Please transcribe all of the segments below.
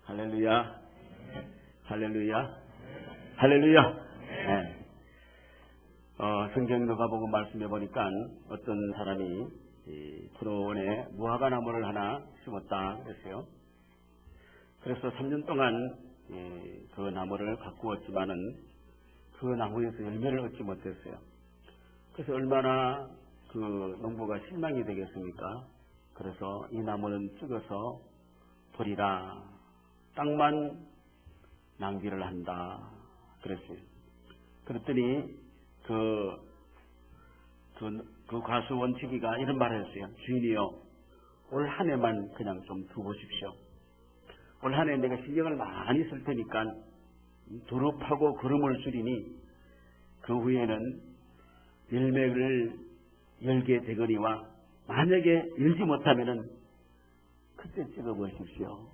할렐루야, 할렐루야, 할렐루야. 네. 성경 누가복음 말씀해 보니까 어떤 사람이 포도원에 무화과나무를 하나 심었다 그랬어요. 그래서 3년 동안 그 나무를 가꾸었지만은 그 나무에서 열매를 얻지 못했어요. 그래서 얼마나 그 농부가 실망이 되겠습니까? 그래서 이 나무는 죽어서 버리라. 땅만 낭비를 한다. 그랬어요. 그랬더니 그 과수 원치기가 이런 말을 했어요. 주인이요, 올 한 해만 그냥 좀 두보십시오. 올 한 해 내가 신경을 많이 쓸 테니까 두릅하고 거름을 줄이니 그 후에는 열매를 열게 되거니와 만약에 열지 못하면은 그때 찍어 보십시오.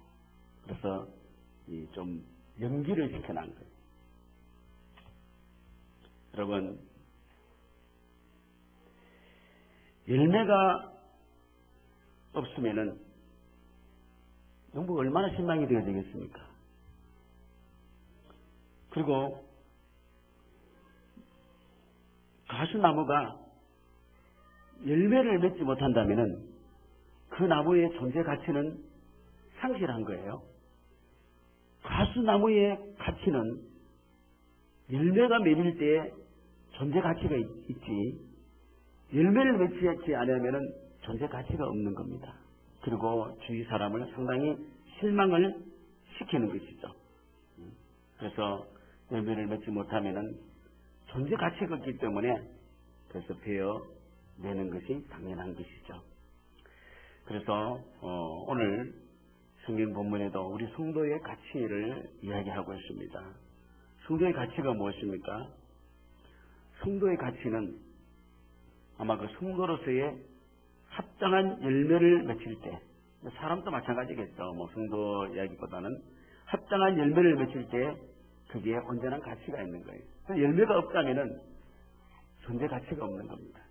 그래서 좀 연기를 시켜놓은 거예요. 여러분, 열매가 없으면은 농부가 얼마나 실망이 되어야 되겠습니까? 그리고 가수나무가 열매를 맺지 못한다면은 그 나무의 존재 가치는 상실한 거예요. 가수나무의 가치는 열매가 맺을 때 존재 가치가 있지, 열매를 맺지 않으면 존재 가치가 없는 겁니다. 그리고 주위 사람을 상당히 실망을 시키는 것이죠. 그래서 열매를 맺지 못하면 존재 가치가 없기 때문에 그래서 베어내는 것이 당연한 것이죠. 그래서 오늘 성경 본문에도 우리 성도의 가치를 이야기하고 있습니다. 성도의 가치가 무엇입니까? 성도의 가치는 아마 그 성도로서의 합당한 열매를 맺힐 때, 사람도 마찬가지겠죠. 뭐 성도 이야기보다는 합당한 열매를 맺힐 때 그게 온전한 가치가 있는 거예요. 열매가 없다면은 존재 가치가 없는 겁니다.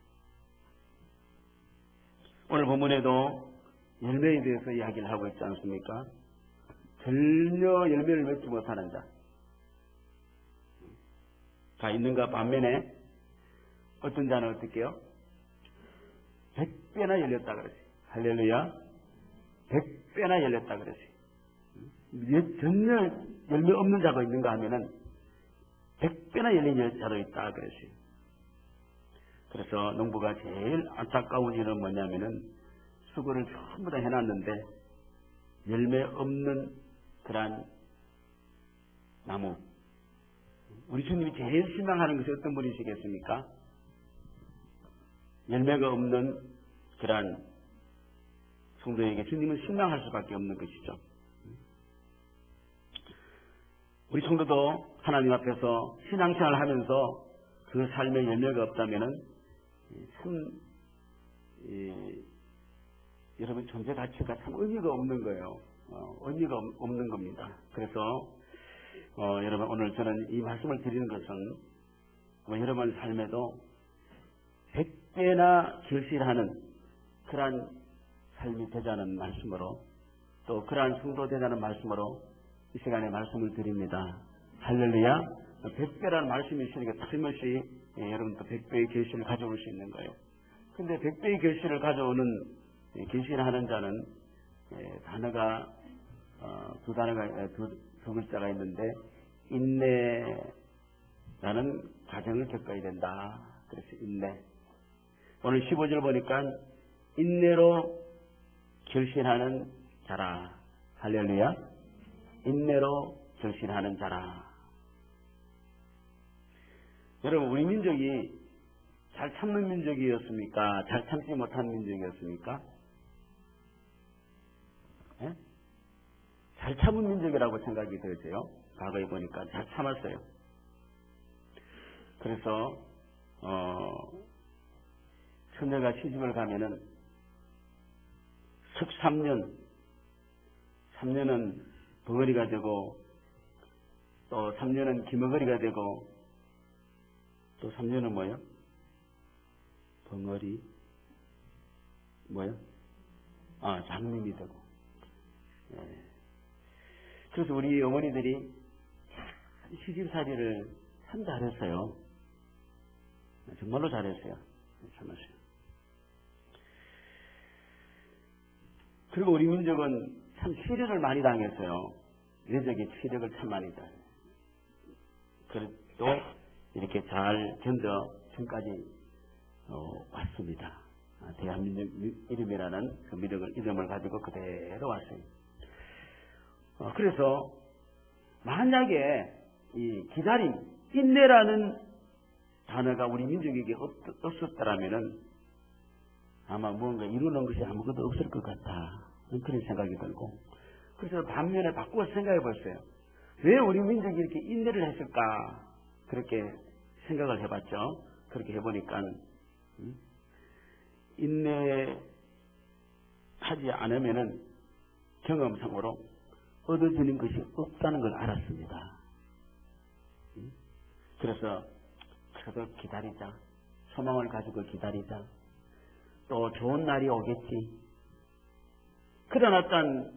오늘 본문에도 열매에 대해서 이야기를 하고 있지 않습니까? 전혀 열매를 맺지 못하는 자가 있는가 반면에 어떤 자는 어떻게요? 100배나 열렸다 그러지. 할렐루야. 100배나 열렸다 그러지. 전혀 열매 없는 자가 있는가 하면은 100배나 열린 자도 있다 그러지. 그래서 농부가 제일 안타까운 일은 뭐냐면은 수고를 전부 다 해놨는데 열매 없는 그러한 나무. 우리 주님이 제일 실망하는 것이 어떤 분이시겠습니까? 열매가 없는 그러한 성도에게 주님은 실망할 수밖에 없는 것이죠. 우리 성도도 하나님 앞에서 신앙생활을 하면서 그 삶의 열매가 없다면은 참 여러분 존재 가치가 참 의미가 없는 거예요. 의미가 없는 겁니다. 그래서 여러분 오늘 저는 이 말씀을 드리는 것은 여러분 삶에도 100배나 결실하는 그러한 삶이 되자는 말씀으로, 또 그러한 성도 되자는 말씀으로 이 시간에 말씀을 드립니다. 할렐루야. 100배라는 말씀이 있으니까 틀림없이 여러분도 100배의 결실을 가져올 수 있는 거예요. 근데 100배의 결실을 가져오는 결실하는 자는 단어가 두 글자가 있는데 인내라는 과정을 겪어야 된다. 그래서 인내. 오늘 15절 보니까 인내로 결실하는 자라. 할렐루야. 인내로 결실하는 자라. 여러분, 우리 민족이 잘 참는 민족이었습니까? 잘 참지 못한 민족이었습니까? 네? 잘 참은 민족이라고 생각이 되어져요. 과거에 보니까 잘 참았어요. 그래서 처녀가 시집을 가면은 석 3년은 벙어리가 되고, 또 3년은 기머거리가 되고, 또 3년은 뭐예요? 벙어리 장님이 되고, 그래서 우리 어머니들이 시집살이를 참 잘했어요. 정말로 잘했어요. 참았어요. 그리고 우리 민족은 참 시련을 많이 당했어요. 내적인 시력을 참 많이 당했어요. 그래도 이렇게 잘 견뎌 지금까지 왔습니다. 대한민국 이름이라는 그 이름을 가지고 그대로 왔어요. 그래서 만약에 이 기다림, 인내라는 단어가 우리 민족에게 없었더라면은 아마 무언가 이루는 것이 아무것도 없을 것 같다. 그런 생각이 들고, 그래서 반면에 바꾸어서 생각해 봤어요. 왜 우리 민족이 이렇게 인내를 했을까? 그렇게 생각을 해봤죠. 그렇게 해보니까 인내하지 않으면은 경험상으로 얻어지는 것이 없다는 걸 알았습니다. 그래서 그래도 기다리자. 소망을 가지고 기다리자. 또 좋은 날이 오겠지. 그런 어떤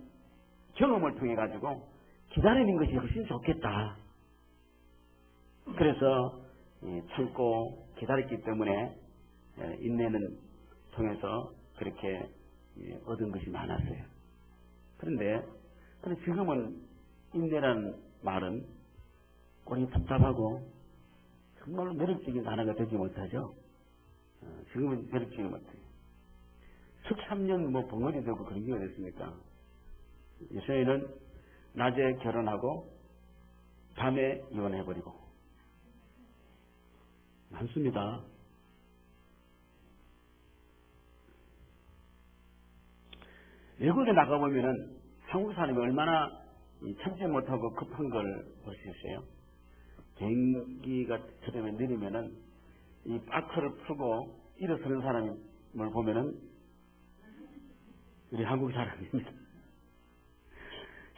경험을 통해 가지고 기다리는 것이 훨씬 좋겠다. 그래서 참고 기다렸기 때문에 인내는 통해서 그렇게 얻은 것이 많았어요. 그런데 지금은 인내라는 말은 꼴이 답답하고 정말로 매력적인 단어가 되지 못하죠. 지금은 매력적이지 못해요. 즉 3년 벙어리 되고 그런 게 어딨습니까? 요새는 낮에 결혼하고 밤에 이혼해버리고 많습니다. 외국에 나가보면은 한국 사람이 얼마나 참지 못하고 급한 걸 볼 수 있어요. 비행기가 저렴에 내리면은 이 바크를 풀고 일어서는 사람을 보면은 우리 한국 사람입니다.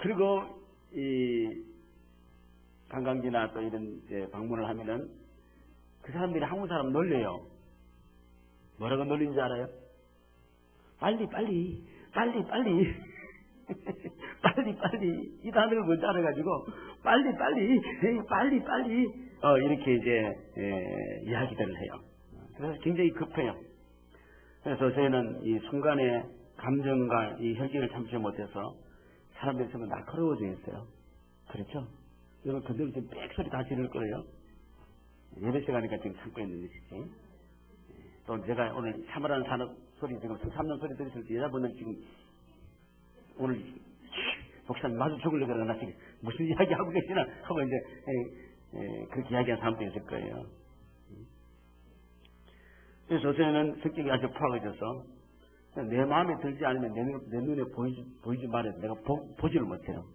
그리고 이 관광지나 또 이런 방문을 하면은 그 사람들이 한국 사람 놀려요. 뭐라고 놀리는지 알아요? 빨리 이 단어를 먼저 알아가지고 빨리 이렇게 이제 이야기들을 해요. 그래서 굉장히 급해요. 그래서 저희는 이 순간의 감정과 이 혈기를 참지 못해서 사람들이 전부 날카로워져 있어요. 그렇죠? 여러분 근데 지금 빽소리 다 지를 거예요. 예배 시간이니까 지금 참고 있는 것이지. 또 제가 오늘 참으라는 소리 지금 3년 소리 들으실 때 여자분들 지금 오늘 목사님 마주 죽으려고 그러나 지금 무슨 이야기 하고 계시나 하고 이제 그렇게 이야기하는 사람도 있을 거예요. 그래서 저는 성격이 아주 포악해져서 내 마음에 들지 않으면 내 눈에 보이지 말아도 내가 보지를 못해요.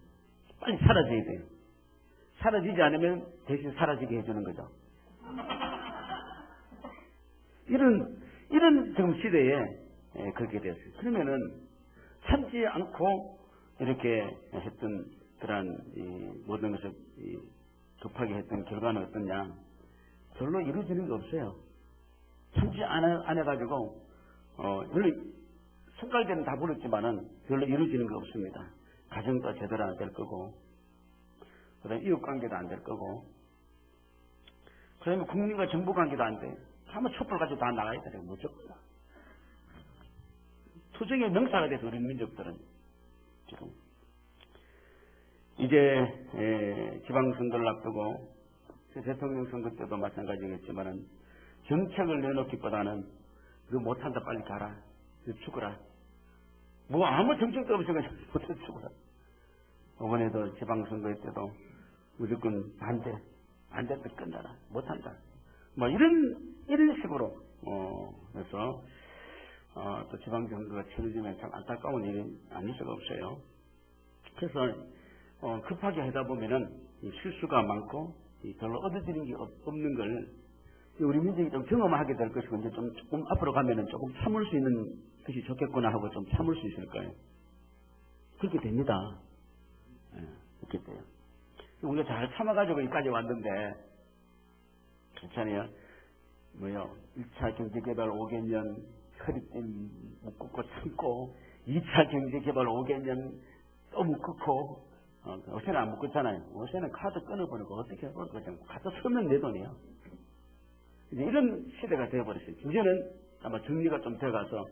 빨리 사라져야 돼요. 사라지지 않으면 대신 사라지게 해주는 거죠. 이런 지금 시대에 그렇게 됐어요. 그러면은 참지 않고 이렇게 했던 그러한 모든 것을 급하게 했던 결과는 어떠냐? 별로 이루어지는 게 없어요. 참지 안 해가지고 별로 생각할 때는 다 부르지만은 별로 이루어지는 게 없습니다. 가정도 제대로 안 될 거고, 그다음에 이웃 관계도 안 될 거고, 그다음에 국민과 정부 관계도 안 돼. 한번 촛불 가지고 다 나가야 돼요. 무조건. 투쟁의 명사가 돼서 우리 민족들은 지금 이제 지방선거를 앞두고 대통령 선거 때도 마찬가지겠지만은 정책을 내놓기보다는 너 못한다 빨리 가라, 너 죽어라. 뭐 아무 정책도 없으니까 못해서 죽어라. 이번에도 지방선거 때도 무조건 반대도 끝나라, 못한다. 뭐 이런 식으로 해서 또 지방선거가 치러지면 참 안타까운 일이 아닐 수가 없어요. 그래서 급하게 하다 보면은 실수가 많고 별로 얻어지는 게 없는 걸 우리 민족이 좀 경험하게 될 것이고, 이제 조금 앞으로 가면은 조금 참을 수 있는 것이 좋겠구나 하고 좀 참을 수 있을 거예요. 그렇게 됩니다. 그렇게 돼요. 우리가 잘 참아가지고 여기까지 왔는데, 괜찮아요? 1차 경제개발 5개년 허리띠 묶고 참고, 2차 경제개발 5개년 또 묶고, 요새는 안 묶었잖아요. 요새는 카드 끊어버리고 어떻게 해볼 거죠? 카드 쓰면 내 돈이에요. 이제 이런 시대가 되어버렸어요. 이제는 아마 정리가 좀 돼가서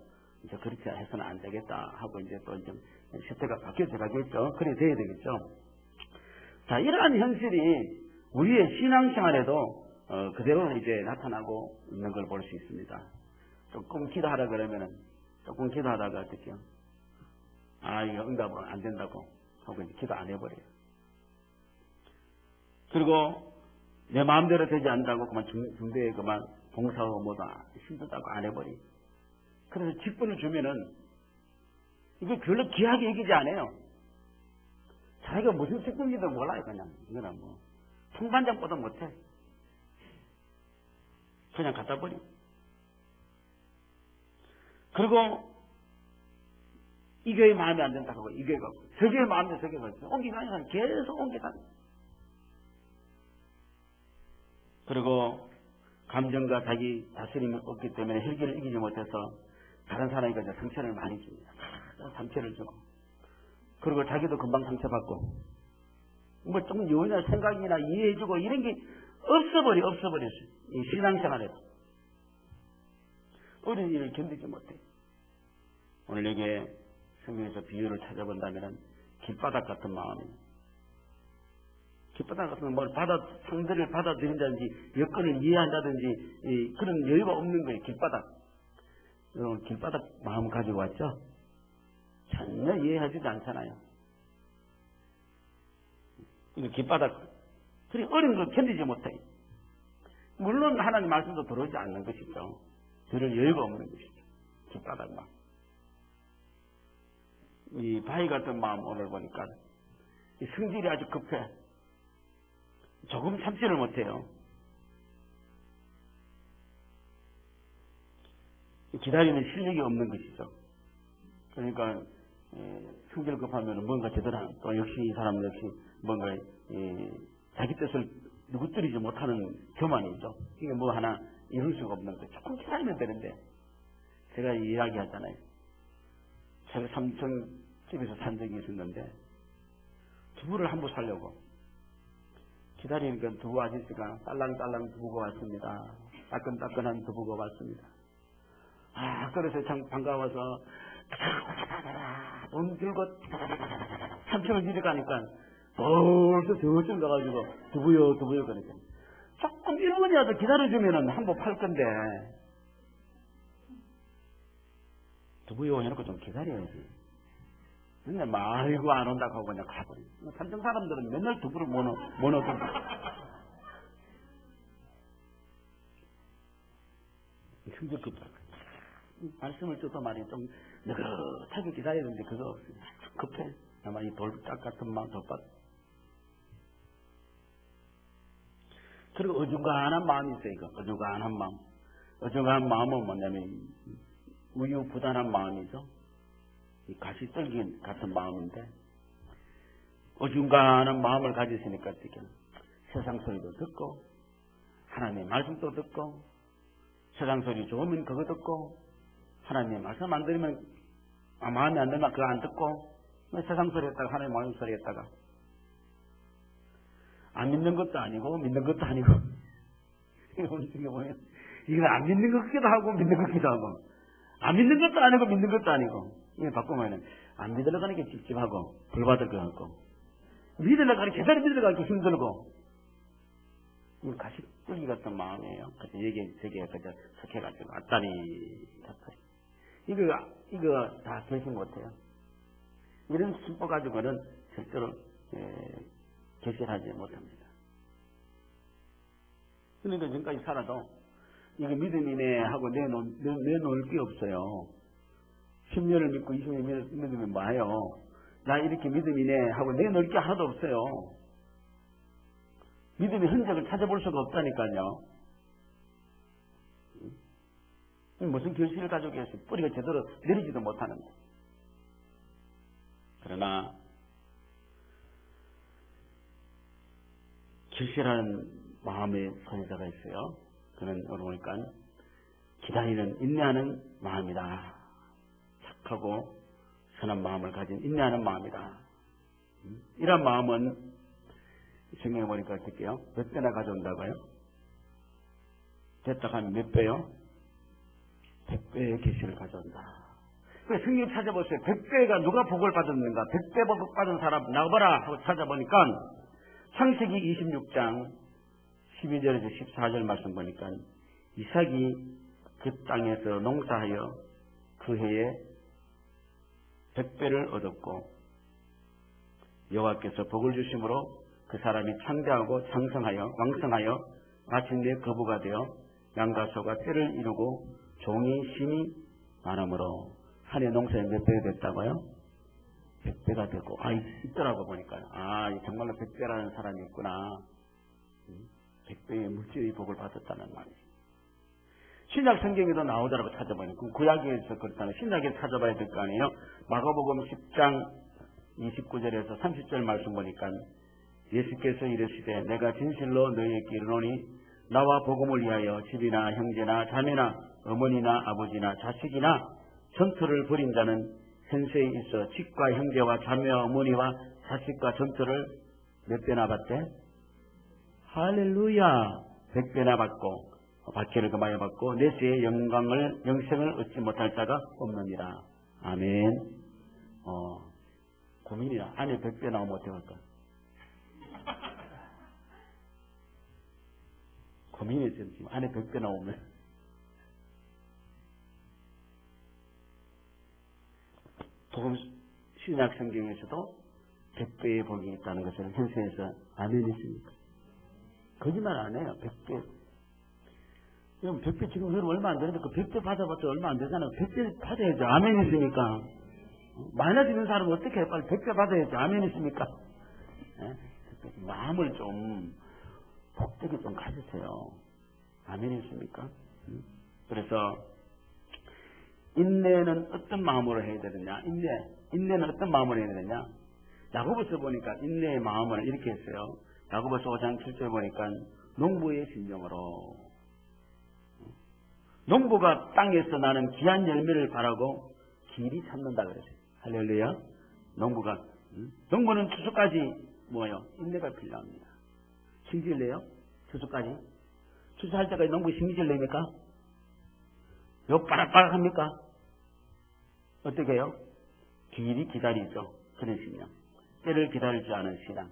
이제 그렇게 해서는 안 되겠다 하고 이제 또 이제 시대가 바뀌어져 가겠죠. 그래 돼야 되겠죠. 자, 이러한 현실이 우리의 신앙생활에도 그대로 이제 나타나고 있는 걸 볼 수 있습니다. 조금 기도하라 그러면은 조금 기도하다가 어떻게요? 이거 응답은 안 된다고 하고 이제 기도 안 해버려요. 그리고 내 마음대로 되지 않는다고 그만 중대에 그만 봉사하고 뭐다 힘들다고 안 해버리. 그래서 직분을 주면은 이게 별로 귀하게 여기지 않아요. 자기가 무슨 직분인지도 몰라요. 그냥 이거는 뭐 통반장보다 못해. 그냥 갖다 버리. 그리고 이 교회 마음에 안 든다고 하고 이 교회가 저 교회 마음에 저 교회가 옮기다니까 계속 옮기다니. 그리고 감정과 자기 다스림이 없기 때문에 혈기를 이기지 못해서 다른 사람에게 이제 상처를 많이 줍니다. 상처를 주고 그리고 자기도 금방 상처받고 뭐 좀 요나 생각이나 이해해주고 이런 게 없어버렸어요. 이 신앙생활에도 어린 일을 견디지 못해. 오늘 여기에 성경에서 비유를 찾아본다면 길바닥 같은 마음이에요. 길바닥 같은 뭘 상대를 받아들인다든지 여건을 이해한다든지 그런 여유가 없는 거예요. 여러분 길바닥 마음 가지고 왔죠? 전혀 이해하지도 않잖아요. 길바닥 그리 어려운 걸 견디지 못해요. 물론 하나님 말씀도 들어오지 않는 것이죠. 들을 여유가 없는 것이죠. 길바닥 마음. 이 바위 같은 마음 오늘 보니까 이 성질이 아주 급해. 조금 참지를 못해요. 기다리는 실력이 없는 것이죠. 그러니까 성질 급하면 뭔가 제대로 또 역시 이 사람 역시 뭔가 자기 뜻을 누구뜨리지 못하는 교만이죠. 이게 뭐 하나 이룰 수가 없는 거죠. 조금 기다리면 되는데 제가 이야기하잖아요. 제가 삼성집에서 산 적이 있었는데 두부를 한 부 사려고 기다리니까 두부 아저씨가 딸랑딸랑 두부가 왔습니다. 따끈따끈한 두부가 왔습니다. 그래서 참 반가워서 돈 들고 3층을 내려가니까 벌써 저쯤 가가지고 두부요 그러니까 조금 1분이라도 기다려주면은 한 번 팔 건데 두부요 해놓고 좀 기다려야지. 근데 말고 안 온다고 하고 그냥 가버려. 삼성 사람들은 맨날 두부를 못 얻어. 성질급다. 말씀을 듣다 말이 좀 느긋하게 기다려야 되는데 그거 없어요. 급해. 아마 이 돌짝 같은 마음 덮밥. 그리고 어중간한 마음이 있어요. 이거 어중간한 마음. 어중간한 마음은 뭐냐면 우유부단한 마음이죠. 이 가시떨기 같은 마음인데 어중간한 마음을 가지시니까 어떻게 세상 소리도 듣고 하나님의 말씀도 듣고 세상 소리 좋으면 그거 듣고 하나님의 말씀 안 들으면 마음에 안 들면 그거 안 듣고 세상 소리 했다가 하나님의 말씀 소리 했다가 안 믿는 것도 아니고 믿는 것도 아니고 이거 보면 이거 안 믿는 것 같기도 하고 믿는 것 같기도 하고 안 믿는 것도 아니고 믿는 것도 아니고 이거 바꾸면은 안 믿으려고 하는 게 찝찝하고 벌받을 것 같고 믿으려고 하는 게 제대로 믿으려고 하기 힘들고 이거 가시떨기 같은 마음이에요. 그래서 여기에 저기에 그저 석해가지고 왔다리 이거 다 결심 못해요. 이런 심보 가지고는 절대로 결실하지 못합니다. 그러니까 지금까지 살아도 이거 믿음이네 하고 내놓을 게 없어요. 10년을 믿고 20년을 믿으면 뭐예요? 나 이렇게 믿음이네 하고 내놓을 게 하나도 없어요. 믿음의 흔적을 찾아볼 수가 없다니까요. 무슨 결실을 가지고 계세요? 뿌리가 제대로 내리지도 못하는데. 그러나 결실하는 마음의 소유자가 있어요. 그는 오늘 보니까 기다리는 인내하는 마음이다. 착하고 선한 마음을 가진 인내하는 마음이다. 이런 마음은 성경에 보니까 어떻게요? 몇 배나 가져온다고요? 됐다 하면 몇 배요? 100배의 계시를 가져온다. 성경 찾아보세요. 100배가 누가 복을 받았는가? 100배 복 받은 사람 나와봐라 하고 찾아보니까 창세기 26장 12절에서 14절 말씀 보니까 이삭이 그 땅에서 농사하여 그 해에 100배를 얻었고 여호와께서 복을 주심으로 그 사람이 창대하고 창성하여 왕성하여 마침내 거부가 되어 양과 소가 떼를 이루고 종이 심이 많으므로 한 해 농사에 몇 배가 됐다고요? 100배가 되고 있더라고 보니까 정말로 100배라는 사람이 있구나. 100배의 물질의 복을 받았다는 말이지. 신약 성경에도 나오더라고 찾아보니까 구약에서 그렇다면 신약에서 찾아봐야 될 거 아니에요. 마가복음 10장 29절에서 30절 말씀 보니까 예수께서 이르시되 내가 진실로 너희에게 이르노니 나와 복음을 위하여 집이나 형제나 자매나 어머니나 아버지나 자식이나 전투를 벌인 자는 현세에 있어 집과 형제와 자매와 어머니와 자식과 전투를 몇 배나 받대? 할렐루야! 100배나 받고 박해를 금하여 받고 내세의 영생을 얻지 못할 자가 없느니라. 아멘. 고민이야. 안에 100배 나오면 어떻게 할까? 고민이 지금 안에 100배 나오면 복음 신약 성경에서도 100배의 복이 있다는 것을 현세에서 아멘이십니까? 거짓말 안 해요. 100배. 그럼 100배 지금 여러분 얼마 안 되는데 그 100배 받아봤자 얼마 안 되잖아요. 100배 받아야죠. 아멘이십니까? 많아지는 사람은 어떻게 해? 빨리 100배 받아야죠. 아멘이십니까? 네? 마음을 좀 복되게 좀 가지세요. 아멘이십니까? 그래서 인내는 어떤 마음으로 해야 되느냐? 인내는 어떤 마음으로 해야 되느냐? 야고보서 보니까 인내의 마음을 이렇게 했어요. 야고보서 5장 7절 보니까 농부의 심정으로 농부가 땅에서 나는 귀한 열매를 바라고 길이 찾는다 그랬어요. 할렐루야. 농부는 추수까지 뭐예요? 인내가 필요합니다. 심지을래요? 추수까지? 추수할 때까지 농부 심지을래입니까? 요 빠락빠락합니까? 어떻게 해요? 길이 기다리죠. 그런 신앙. 때를 기다리지 않은 신앙.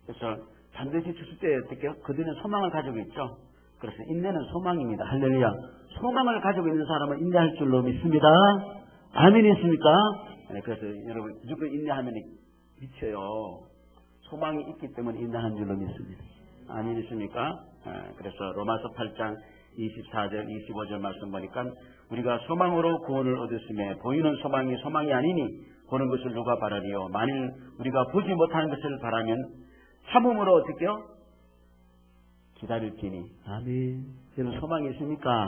그래서 반드시 추수 때 어떻게 해요? 그들은 소망을 가지고 있죠. 그래서 인내는 소망입니다. 할렐루야. 소망을 가지고 있는 사람은 인내할 줄로 믿습니다. 아멘이십니까? 네, 그래서 여러분 무조건 인내하면 미쳐요. 소망이 있기 때문에 인내하는 줄로 믿습니다. 아멘이십니까? 그래서 로마서 8장 24절 25절 말씀 보니까 우리가 소망으로 구원을 얻었음에 보이는 소망이 소망이 아니니 보는 것을 누가 바라리요. 만일 우리가 보지 못하는 것을 바라면 참음으로 어떻게요? 기다릴지니. 아멘. 여러분 소망이 있습니까?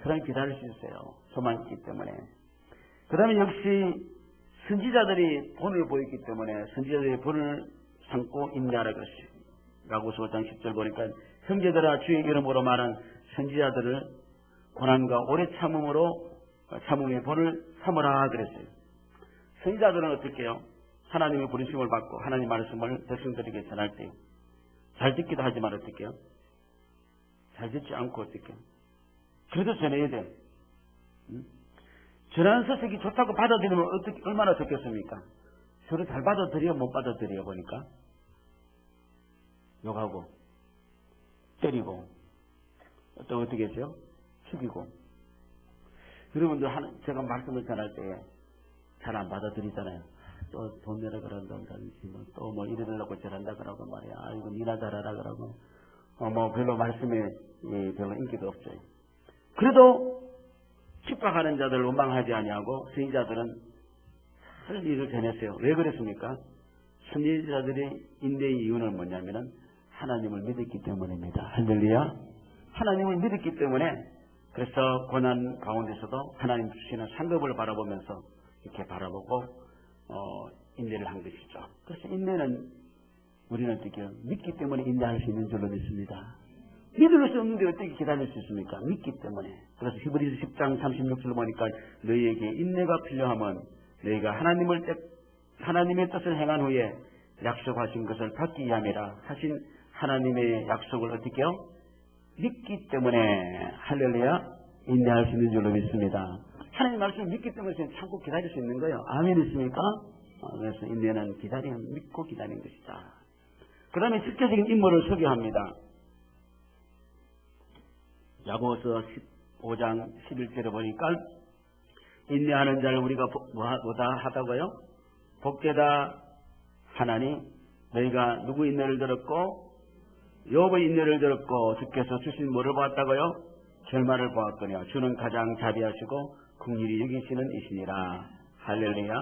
그럼 기다릴 수 있어요. 소망이 있기 때문에. 그 다음에 역시 선지자들이 본을 보였기 때문에 선지자들이 본을 삼고 인내하라 그랬어요. 야고보서 5장 10절 보니까 형제들아 주의 이름으로 말한 선지자들을 고난과 오래 참음의 본을 삼으라 그랬어요. 선지자들은 어떻게 해요? 하나님의 부르심을 받고 하나님 말씀을 백성들에게 전할 때 잘 듣기도 하지만 어떻게 해요? 잘 듣지 않고 어떻게 해요? 그래도 전해야 돼요. 전하는 서색이 좋다고 받아들이면 얼마나 좋겠습니까? 서로 잘 받아들여 못 받아들여 보니까 욕하고 때리고 또 어떻게 했어요? 죽이고. 여러분들 제가 말씀을 전할 때 잘 안 받아들이잖아요. 또 돈 내라 그런다든지 또 뭐 이래달라고 저런다 그러고 말이야. 이거 니나 잘하라 그러고 뭐 별로 말씀에 별로 인기도 없죠. 그래도 핍박하는 자들을 원망하지 아니하고 선지자들은 할 일을 전했어요. 왜 그랬습니까? 선지자들의 인내의 이유는 뭐냐면은 하나님을 믿었기 때문입니다. 할렐루야. 하나님을 믿었기 때문에 그래서 고난 가운데서도 하나님 주시는 상급을 바라보면서 이렇게 바라보고 인내를 한 것이죠. 그래서 인내는 우리는 어떻게 믿기 때문에 인내할 수 있는 줄로 믿습니다. 믿을 수 없는데 어떻게 기다릴 수 있습니까? 믿기 때문에. 그래서 히브리서 10장 36절 보니까 너희에게 인내가 필요하면 너희가 하나님을 하나님의 뜻을 행한 후에 약속하신 것을 받기 위함이라 하신 하나님의 약속을 어떻게 해요? 믿기 때문에 할렐루야 인내할 수 있는 줄로 믿습니다. 하나님 말씀을 믿기 때문에 참고 기다릴 수 있는 거예요. 아멘 있습니까? 그래서 인내는 기다리면 믿고 기다리는 것이다. 그 다음에 실제적인 인물을 소개합니다. 야고보서 15장 11절에 보니까 인내하는 자를 우리가 뭐다 하다고요? 복되다 하나니 너희가 누구 인내를 들었고 욥의 인내를 들었고 주께서 주신 뭐를 보았다고요? 결말을 보았거니와 주는 가장 자비하시고 긍휼히 여기시는 이시니라. 할렐루야.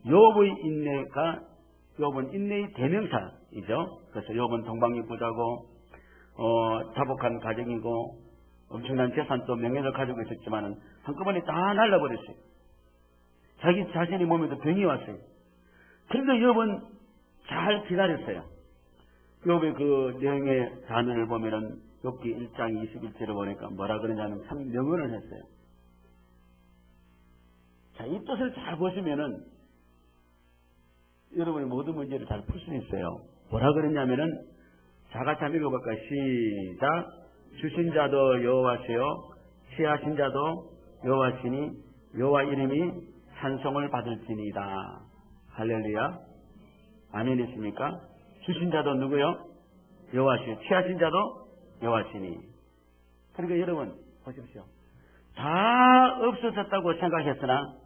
욥의 인내가 욥은 인내의 대명사이죠. 그래서 욥은 동방육부자고 자복한 가정이고 엄청난 재산도 명예를 가지고 있었지만 한꺼번에 다 날라버렸어요. 자기 자신의 몸에도 병이 왔어요. 그런데 욥은 잘 기다렸어요. 욥의 그 내용의 단어를 보면은 욥기 1장 21절을 보니까 뭐라 그러냐면 참 명언을 했어요. 자, 이 뜻을 잘 보시면은 여러분의 모든 문제를 잘 풀 수 있어요. 뭐라 그랬냐면은 자 같이 한번 읽어볼까요? 시작. 주신 자도 여호와시요 취하신 자도 여호와시니 여호와 이름이 찬송을 받을지니이다. 할렐루야. 아멘이십니까? 주신 자도 누구요? 여호와시요 취하신 자도 여호와시니. 그러니까 여러분 보십시오. 다 없어졌다고 생각했으나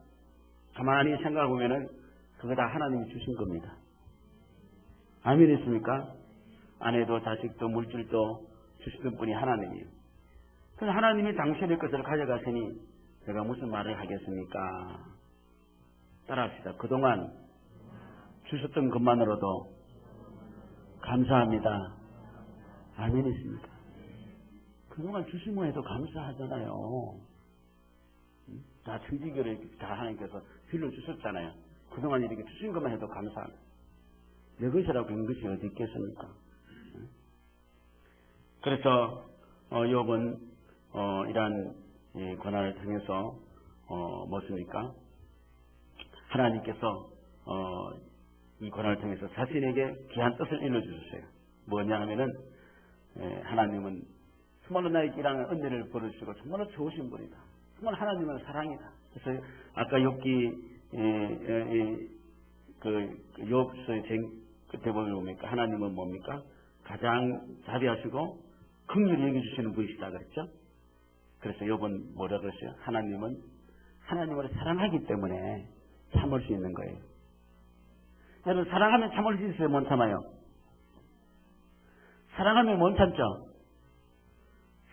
가만히 생각해보면은 그거 다 하나님이 주신 겁니다. 아멘이십니까? 아내도 자식도 물질도 주시는 분이 하나님이에요. 그래서 하나님이 당신의 것을 가져가시니 제가 무슨 말을 하겠습니까? 따라합시다. 그동안 주셨던 것만으로도 감사합니다. 아멘이십니까? 그동안 주시면 해도 감사하잖아요. 다 청지교를 다 하나님께서 빌려주셨잖아요. 그동안 이렇게 주신 것만 해도 감사합니다. 내 것이라고 한 것이 어디 있겠습니까? 그래서 욥은 이러한 고난을 통해서 무엇입니까? 하나님께서 이 고난을 통해서 자신에게 귀한 뜻을 일러주셨어요. 뭐냐 하면은 하나님은 정말로 나에게 이러한 은혜를 벌어주시고 정말로 좋으신 분이다. 정말 하나님은 사랑이다. 그래서 아까 욥기 욥서의 끝에 보면 뭡니까? 하나님은 뭡니까? 가장 자비하시고 긍휼히 여겨주시는 분이시다 그랬죠? 그래서 욥은 뭐라 그랬어요? 하나님은 하나님을 사랑하기 때문에 참을 수 있는 거예요. 여러분 사랑하면 참을 수 있어요? 못 참아요? 사랑하면 못 참죠?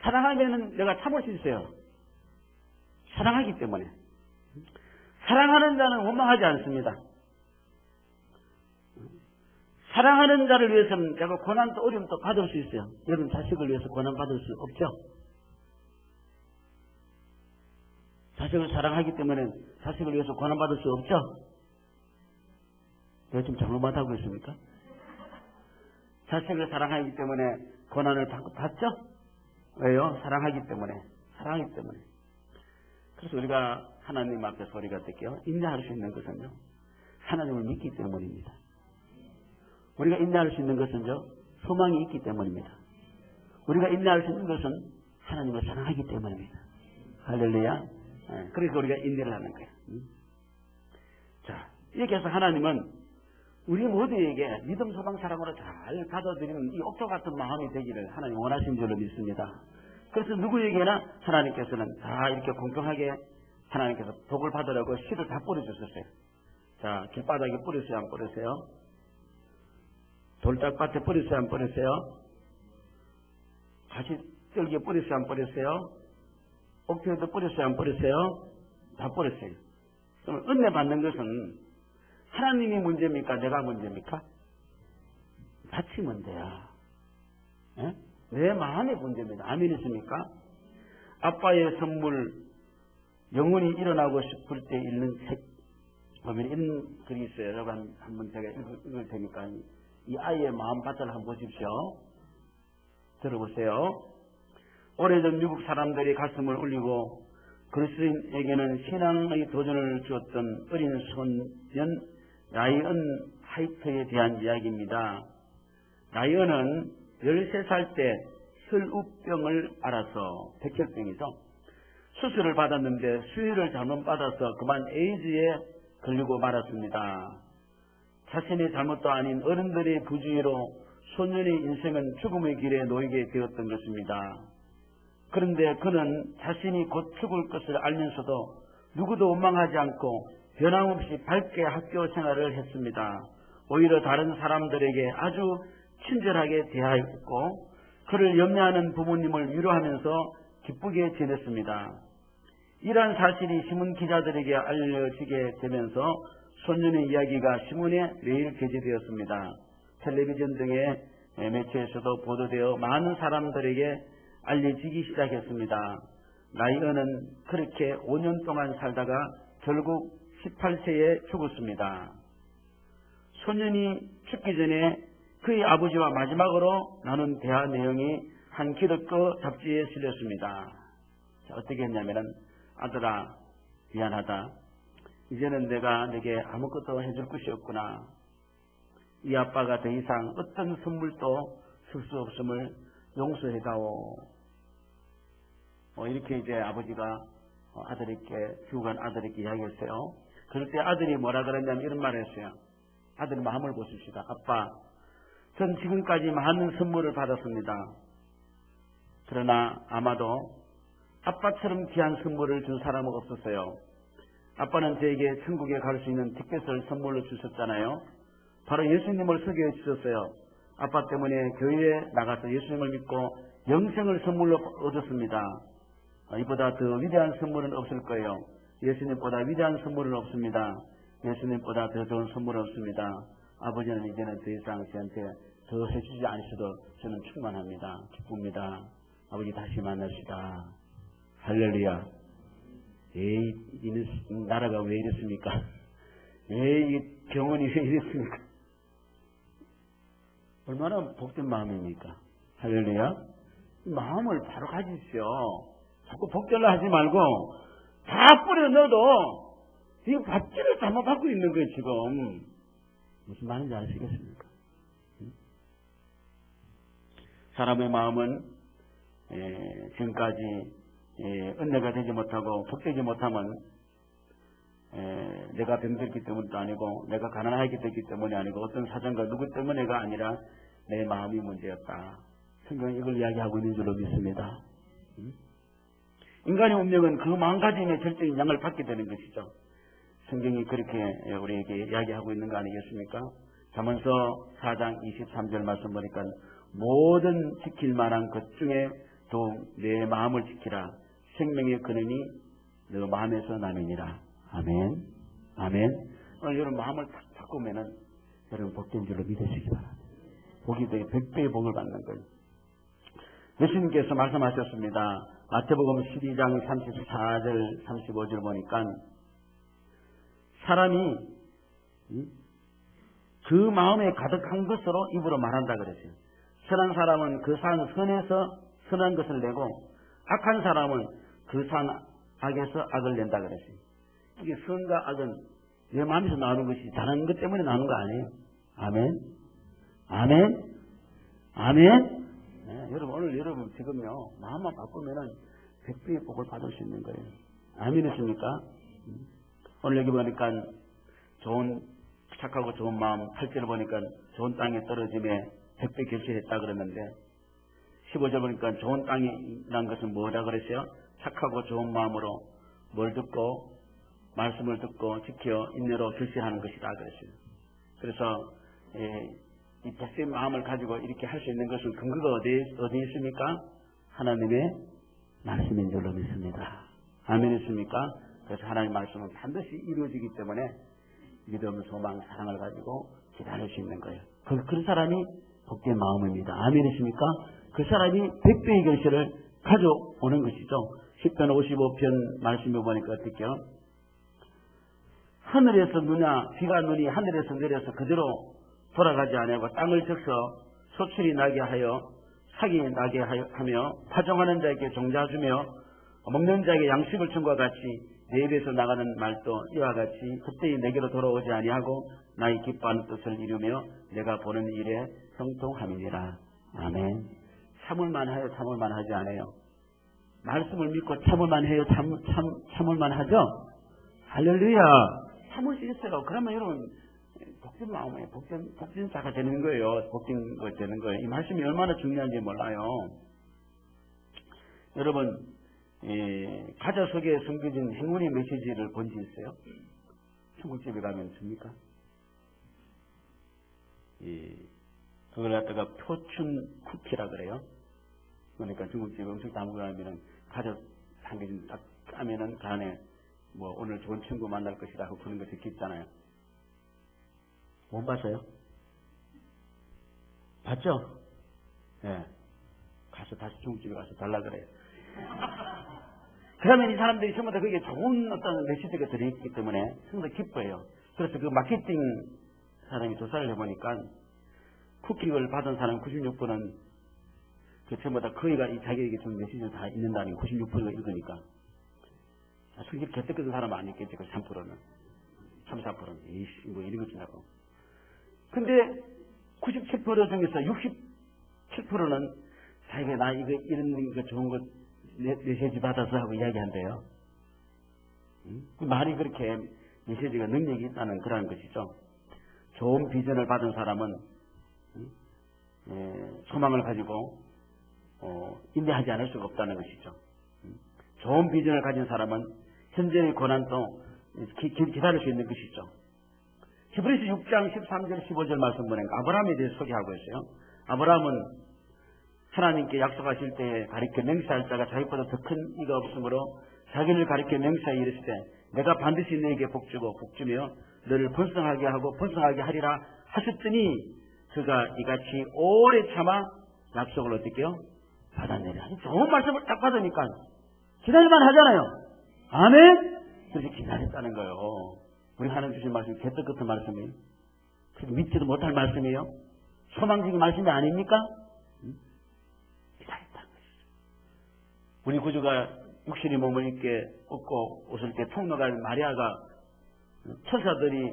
사랑하면 내가 참을 수 있어요. 사랑하기 때문에. 사랑하는 자는 원망하지 않습니다. 사랑하는 자를 위해서는 내가 고난도 어려움도 받을 수 있어요. 여러분 자식을 위해서 고난 받을 수 없죠? 자식을 사랑하기 때문에 자식을 위해서 고난 받을 수 없죠? 내가 지금 잘못하고 있습니까? 자식을 사랑하기 때문에 고난을 받죠? 왜요? 사랑하기 때문에. 사랑하기 때문에. 그래서 우리가 하나님 앞에서 우리가 어떻게요? 인내할 수 있는 것은요. 하나님을 믿기 때문입니다. 우리가 인내할 수 있는 것은요. 소망이 있기 때문입니다. 우리가 인내할 수 있는 것은 하나님을 사랑하기 때문입니다. 할렐루야. 그래서 우리가 인내를 하는 거예요. 자, 이렇게 해서 하나님은 우리 모두에게 믿음, 소망, 사랑으로 잘 받아들이는 이 옥토 같은 마음이 되기를 하나님 원하신 줄로 믿습니다. 그래서 누구에게나 하나님께서는 다 이렇게 공평하게 하나님께서 복을 받으라고 씨를 다 뿌려주셨어요. 자, 길바닥에 뿌리세요, 안 뿌리세요? 돌짝밭에 뿌리세요, 안 뿌리세요? 가시떨기에 뿌리세요, 안 뿌리세요? 옥토에도 뿌리세요, 안 뿌리세요? 다 뿌렸어요. 그럼 은혜 받는 것은 하나님이 문제입니까? 내가 문제입니까? 같이 문제야. 에? 내 마음의 문제입니다. 아멘이십니까? 아빠의 선물, 영혼이 일어나고 싶을 때 읽는 책 보면 이런 글이 있어요. 여러분 한번 제가 읽을 테니까 이 아이의 마음 밭을 한번 보십시오. 들어보세요. 오래전 미국 사람들이 가슴을 울리고 그리스도인에게는 신앙의 도전을 주었던 어린 소년 라이언 하이트에 대한 이야기입니다. 라이언은 13살 때 혈우병을 앓아서 백혈병이죠. 수술을 받았는데 수유를 잘못 받아서 그만 에이즈에 걸리고 말았습니다. 자신의 잘못도 아닌 어른들의 부주의로 소년의 인생은 죽음의 길에 놓이게 되었던 것입니다. 그런데 그는 자신이 곧 죽을 것을 알면서도 누구도 원망하지 않고 변함없이 밝게 학교 생활을 했습니다. 오히려 다른 사람들에게 아주 친절하게 대하였고 그를 염려하는 부모님을 위로하면서 기쁘게 지냈습니다. 이러한 사실이 신문 기자들에게 알려지게 되면서 소년의 이야기가 신문에 매일 게재되었습니다. 텔레비전 등의 매체에서도 보도되어 많은 사람들에게 알려지기 시작했습니다. 라이언은 그렇게 5년 동안 살다가 결국 18세에 죽었습니다. 소년이 죽기 전에 그의 아버지와 마지막으로 나눈 대화 내용이 한 기독교 잡지에 실렸습니다. 어떻게 했냐면은, 아들아, 미안하다. 이제는 내가 내게 아무것도 해줄 것이 없구나. 이 아빠가 더 이상 어떤 선물도 줄 수 없음을 용서해다오. 이렇게 이제 아버지가 죽어간 아들에게 이야기했어요. 그럴 때 아들이 뭐라 그랬냐면 이런 말을 했어요. 아들의 마음을 보십시다. 아빠, 전 지금까지 많은 선물을 받았습니다. 그러나 아마도 아빠처럼 귀한 선물을 준 사람은 없었어요. 아빠는 저에게 천국에 갈 수 있는 티켓을 선물로 주셨잖아요. 바로 예수님을 소개해 주셨어요. 아빠 때문에 교회에 나가서 예수님을 믿고 영생을 선물로 얻었습니다. 이보다 더 위대한 선물은 없을 거예요. 예수님보다 위대한 선물은 없습니다. 예수님보다 더 좋은 선물은 없습니다. 아버지는 이제는 더 이상 저한테 더 해주지 않으셔도 저는 충만합니다. 기쁩니다. 아버지 다시 만납시다. 할렐루야. 에이, 이 나라가 왜 이랬습니까? 에이, 이 병원이 왜 이랬습니까? 얼마나 복된 마음입니까? 할렐루야. 마음을 바로 가지십시오. 자꾸 복절로 하지 말고 다 뿌려 넣어도 지금 받지를 잘못 받고 있는 거예요. 지금 무슨 말인지 아시겠습니까? 사람의 마음은 지금까지 은혜가 되지 못하고 복되지 못하면 내가 병들기 때문도 아니고 내가 가난하기 때문이 아니고 어떤 사정과 누구 때문에가 아니라 내 마음이 문제였다. 성경은 이걸 이야기하고 있는 줄로 믿습니다. 인간의 운명은 그 마음가짐의 절대인 양을 받게 되는 것이죠. 성경이 그렇게 우리에게 이야기하고 있는 거 아니겠습니까? 잠언서 4장 23절 말씀 보니까 모든 지킬 만한 것 중에 더욱 내 마음을 지키라. 생명의 근원이 너 마음에서 나느니라. 아멘. 아멘. 오늘 여러분 마음을 탁 바꾸면은 여러분 복된 줄로 믿으시기 바랍니다. 복이 되게 100배의 복을 받는 거예요. 예수님께서 말씀하셨습니다. 마태복음 12장 34절 35절 보니까 사람이 그 마음에 가득한 것으로 입으로 말한다 그랬어요. 선한 사람은 그 산 선에서 선한 것을 내고 악한 사람은 그 산 악에서 악을 낸다 그랬어요. 이게 선과 악은 내 마음에서 나오는 것이 잘하는 것 때문에 나오는 거 아니에요. 아멘. 아멘. 아멘. 네, 여러분 오늘 여러분 지금요 마음만 바꾸면은 100배의 복을 받을 수 있는 거예요. 아멘이십니까? 오늘 여기 보니까 좋은 착하고 좋은 마음 8절 보니까 좋은 땅에 떨어짐에 100배 결실했다 그랬는데 15절 보니까 좋은 땅이란 것은 뭐라 그랬어요? 착하고 좋은 마음으로 뭘 듣고 말씀을 듣고 지켜 인내로 결실하는 것이다 그랬어요. 그래서 이 복된 마음을 가지고 이렇게 할 수 있는 것은 근거가 어디 있습니까? 하나님의 말씀인 줄로 믿습니다. 아멘이십니까? 그래서 하나님의 말씀은 반드시 이루어지기 때문에 믿음, 소망, 사랑을 가지고 기다릴 수 있는 거예요. 그런 사람이 복된 마음입니다. 아멘이십니까? 그 사람이 100배의 결실을 가져오는 것이죠. 10편 55편 말씀해 보니까 어떻게요? 하늘에서 눈이 하늘에서 내려서 그대로 돌아가지 아니하고 땅을 적서 소출이 나게 하여 사기 나게 하며 파종하는 자에게 종자 주며 먹는 자에게 양식을 준과 같이 내 입에서 나가는 말도 이와 같이 헛되이 내게로 돌아오지 아니하고 나의 기뻐하는 뜻을 이루며 내가 보는 일에 형통함이니라. 아멘. 참을만 해요? 참을만 하지 않아요? 말씀을 믿고 참을만 해요? 참을만 하죠? 할렐루야. 참을 수 있어요. 그러면 여러분 복된 마음에 복된 자가 되는 거예요. 복된 거 되는 거예요. 이 말씀이 얼마나 중요한지 몰라요. 여러분 가자 속에 숨겨진 행운의 메시지를 본 적 있어요? 중국집에 가면 줍니까? 그걸 갖다가 표춘 쿠키라 그래요. 그러니까 중국집에 음식 담그고 하면은 가자 한 개 딱 까면은 그 안에 뭐 오늘 좋은 친구 만날 것이다 하고 그런 거 적혀 있잖아요. 못 봤어요? 봤죠? 예. 네. 가서 다시 중국집에 가서 달라 그래요. 그러면 이 사람들이 전부 다 거기에 좋은 어떤 메시지가 들어있기 때문에 상당히 기뻐해요. 그래서 그 마케팅 사람이 조사를 해보니까 쿠키를 받은 사람 96%는 그 전부 다 거의가 이 자기에게 준 메시지를 다 읽는다는 96%가 읽으니까. 성질 개떡거든 사람은 아니겠지. 그 3%는. 34%는. 이씨, 뭐 이런 거 지나고. 근데 97% 중에서 67%는 자기가 나 이런 거 좋은 거 메시지 받아서 하고 이야기한대요. 그 말이 그렇게 메시지가 능력이 있다는 그런 것이죠. 좋은 비전을 받은 사람은 소망을 가지고 인내하지 않을 수가 없다는 것이죠. 좋은 비전을 가진 사람은 현재의 고난도 기다릴 수 있는 것이죠. 히브리서 6장 13절 15절 말씀 보니까 아브라함에 대해 소개하고 있어요. 아브라함은 하나님께 약속하실 때에 가리켜 맹세할 자가 자기보다 더 큰 이가 없으므로 자기를 가리켜 맹세하여 이르시되 내가 반드시 너에게 복주고 복주며 너를 번성하게 하고 번성하게 하리라 하셨더니 그가 이같이 오래 참아 약속을 어떻게 해요? 받아내라. 좋은 말씀을 딱 받으니까 기다릴만 하잖아요. 아멘? 그래서 기다렸다는 거예요. 우리 하나님 주신 말씀이 개떡 같은 말씀이에요. 믿지도 못할 말씀이에요. 소망적인 말씀이 아닙니까? 기다렸다는 것이죠. 우리 구주가 육신의 몸을 입게 얻고 웃을 때 통로갈 마리아가 천사들이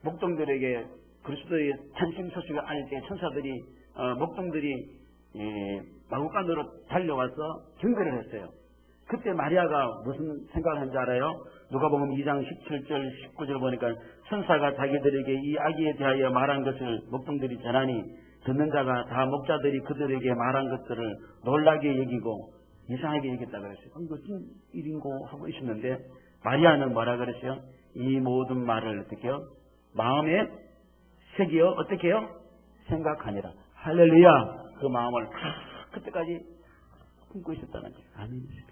목동들에게 그리스도의 탄생 소식을 알릴 때 천사들이 목동들이 마구간으로 달려와서 경배를 했어요. 그때 마리아가 무슨 생각을 한지 알아요? 누가복음 2장 17절 19절 보니까 천사가 자기들에게 이 아기에 대하여 말한 것을 목동들이 전하니 듣는 자가 다 목자들이 그들에게 말한 것들을 놀라게 여기고 이상하게 여겼다 그랬어요. 무슨 일인고 하고 있었는데 마리아는 뭐라 그랬어요? 이 모든 말을 어떻게 해요? 마음에 새기어 어떻게 해요? 생각하니라. 할렐루야. 그 마음을 그때까지 품고 있었다는 거예요. 아멘입니다.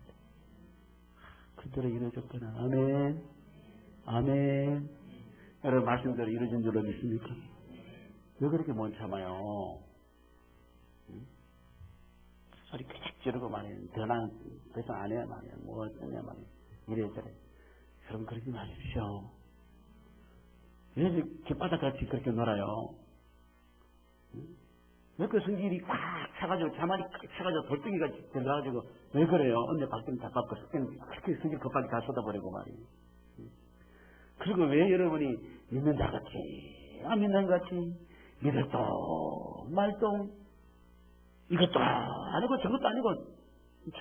그대로 이루어졌구나. 아멘. 아멘. 여러분 말씀대로 이루어진 줄로 믿습니까? 왜 그렇게 못 참아요? 소리 퀴직 지르고 말이에요. 더 이상 안 해야 말이에요. 뭐 어쩌냐 말이에요. 이래저래. 여러분 그러지 마십시오. 왜 깃바닥같이 그렇게 놀아요? 왜 그 성질이 꽉 차가지고 자만이 꽉 차가지고 돌덩이가 들어가가지고 왜 그래요? 언제 바뀌면 다 바꿔 그렇게 성질 급하게 다 쏟아버리고 말이에요. 그리고 왜 여러분이 믿는 자같이 안 믿는 같이 믿을도 말도 이것도 아니고 저것도 아니고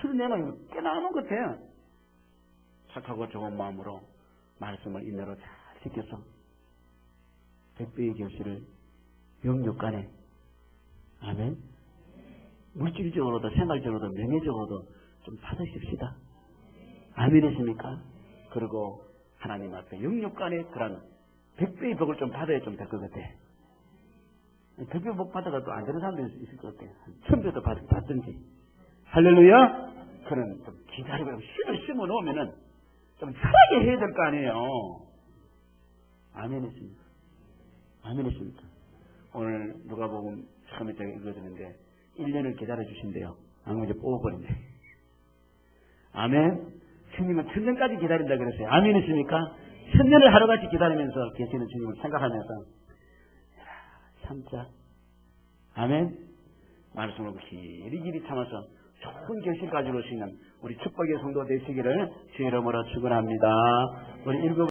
추리내면 깨나오는 것 같아요. 착하고 좋은 마음으로 말씀을 인내로 잘 지켜서 백배의 결실을 영육간에 아멘. 물질적으로도 생활적으로도 명예적으로도 좀 받으십시다. 아멘이십니까? 그리고 하나님 앞에 영육간에 그런 백배의 복을 좀 받아야 좀 될 것 같아. 백배 복 받아가 또 안 되는 사람들이 있을 것 같아. 1000배도 받든지. 할렐루야? 그런 좀 기다리고 씨를 심어 놓으면은 좀 살아게 해야 될 거 아니에요. 아멘이십니까? 아멘이십니까? 오늘 누가복음 처음에 제가 읽어드렸는데 1년을 기다려 주신대요. 아무 이제 뽑아버린대. 아멘. 주님은 1000년까지 기다린다 그랬어요. 아멘이십니까? 1000년을 하루같이 기다리면서 계시는 주님을 생각하면서 참자. 아멘. 말씀을 길이길이 참아서 좋은 결실 가지고 오시는 우리 축복의 성도 되시기를 주의 이름으로 축원합니다. 우리 일부